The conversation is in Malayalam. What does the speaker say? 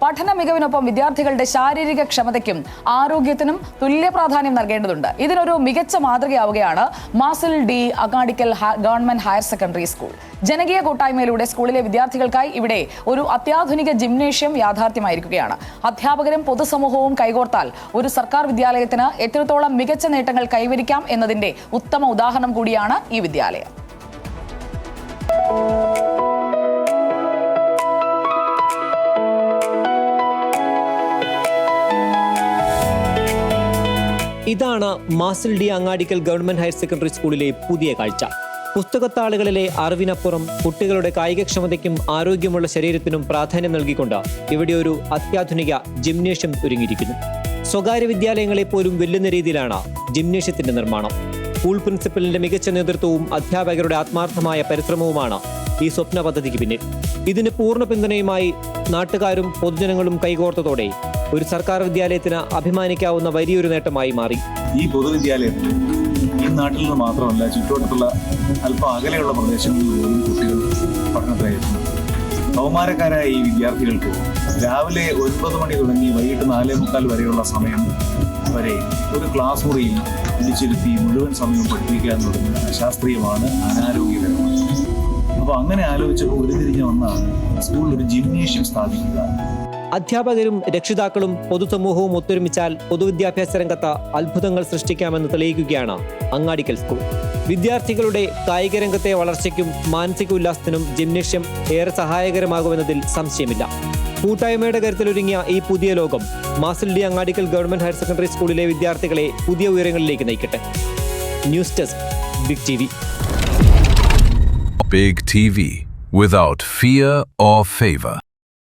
പഠന മികവിനൊപ്പം വിദ്യാർത്ഥികളുടെ ശാരീരിക ക്ഷമതയ്ക്കും ആരോഗ്യത്തിനും തുല്യ പ്രാധാന്യം നൽകേണ്ടതുണ്ട്. ഇതിനൊരു മികച്ച മാതൃകയാവുകയാണ് മാസിൽ D Angadikkal government higher secondary school. ജനകീയ കൂട്ടായ്മയിലൂടെ സ്കൂളിലെ വിദ്യാർത്ഥികൾക്കായി ഇവിടെ ഒരു അത്യാധുനിക ജിംനേഷ്യം യാഥാർത്ഥ്യമായിരിക്കുകയാണ്. അധ്യാപകരും പൊതുസമൂഹവും കൈകോർത്താൽ ഒരു സർക്കാർ വിദ്യാലയത്തിന് എത്രത്തോളം മികച്ച നേട്ടങ്ങൾ കൈവരിക്കാം എന്നതിന്റെ ഉത്തമ ഉദാഹരണം കൂടിയാണ് ഈ വിദ്യാലയം. ഇതാണ് മാസിൽ D Angadikkal government higher secondary സ്കൂളിലെ പുതിയ കാഴ്ച. പുസ്തകത്താളുകളിലെ അറിവിനപ്പുറം കുട്ടികളുടെ കായികക്ഷമതയ്ക്കും ആരോഗ്യമുള്ള ശരീരത്തിനും പ്രാധാന്യം നൽകിക്കൊണ്ട് ഇവിടെ ഒരു അത്യാധുനിക ജിംനേഷ്യം ഒരുങ്ങിയിരിക്കുന്നു. സ്വകാര്യ വിദ്യാലയങ്ങളെ പോലും വെല്ലുന്ന രീതിയിലാണ് ജിംനേഷ്യത്തിന്റെ നിർമ്മാണം. സ്കൂൾ പ്രിൻസിപ്പലിന്റെ മികച്ച നേതൃത്വവും അധ്യാപകരുടെ ആത്മാർത്ഥമായ പരിശ്രമവുമാണ് ഈ സ്വപ്ന പദ്ധതിക്ക് പിന്നിൽ. ഇതിന് പൂർണ്ണ പിന്തുണയുമായി നാട്ടുകാരും പൊതുജനങ്ങളും കൈകോർത്തതോടെ ഒരു സർക്കാർ വിദ്യാലയത്തിന് അഭിമാനിക്കാവുന്ന വലിയൊരു നേട്ടമായി മാറി. ഈ പൊതുവിദ്യാലയത്തിൽ ഈ നാട്ടിൽ നിന്ന് മാത്രമല്ല, ചുറ്റുവട്ടത്തുള്ള അല്പം അകലെയുള്ള പ്രദേശങ്ങളിൽ പോലും കുട്ടികൾ പഠനത്തിലായിരുന്നു. കൗമാരക്കാരായ ഈ വിദ്യാർത്ഥികൾക്ക് രാവിലെ 9 മണി തുടങ്ങി വൈകിട്ട് 4:45 വരെയുള്ള സമയം വരെ ഒരു ക്ലാസ് മുറിയിൽ പിടിച്ചിരുത്തി മുഴുവൻ സമയവും പഠിപ്പിക്കുക എന്നുള്ളത് അശാസ്ത്രീയമാണ്, അനാരോഗ്യകരമാണ്. അപ്പോൾ അങ്ങനെ ആലോചിച്ചപ്പോൾ ഉരുത്തിരിഞ്ഞ് വന്നാണ് സ്കൂളിൽ ഒരു ജിംനേഷ്യം സ്ഥാപിക്കുക. അധ്യാപകരും രക്ഷിതാക്കളും പൊതുസമൂഹവും ഒത്തൊരുമിച്ചാൽ പൊതുവിദ്യാഭ്യാസ രംഗത്ത് അത്ഭുതങ്ങൾ സൃഷ്ടിക്കാമെന്ന് തെളിയിക്കുകയാണ് അങ്ങാടിക്കൽ സ്കൂൾ. വിദ്യാർത്ഥികളുടെ കായിക രംഗത്തെ വളർച്ചയ്ക്കും മാനസിക ഉല്ലാസത്തിനും ജിംനേഷ്യം ഏറെ സഹായകരമാകുമെന്നതിൽ സംശയമില്ല. കൂട്ടായ്മയുടെ കരുത്തിലൊരുങ്ങിയ ഈ പുതിയ ലോകം മാസിൽ D Angadikkal government higher secondary സ്കൂളിലെ വിദ്യാർത്ഥികളെ പുതിയ ഉയരങ്ങളിലേക്ക് നയിക്കട്ടെ. News desk big T V. Big TV, without fear or favor.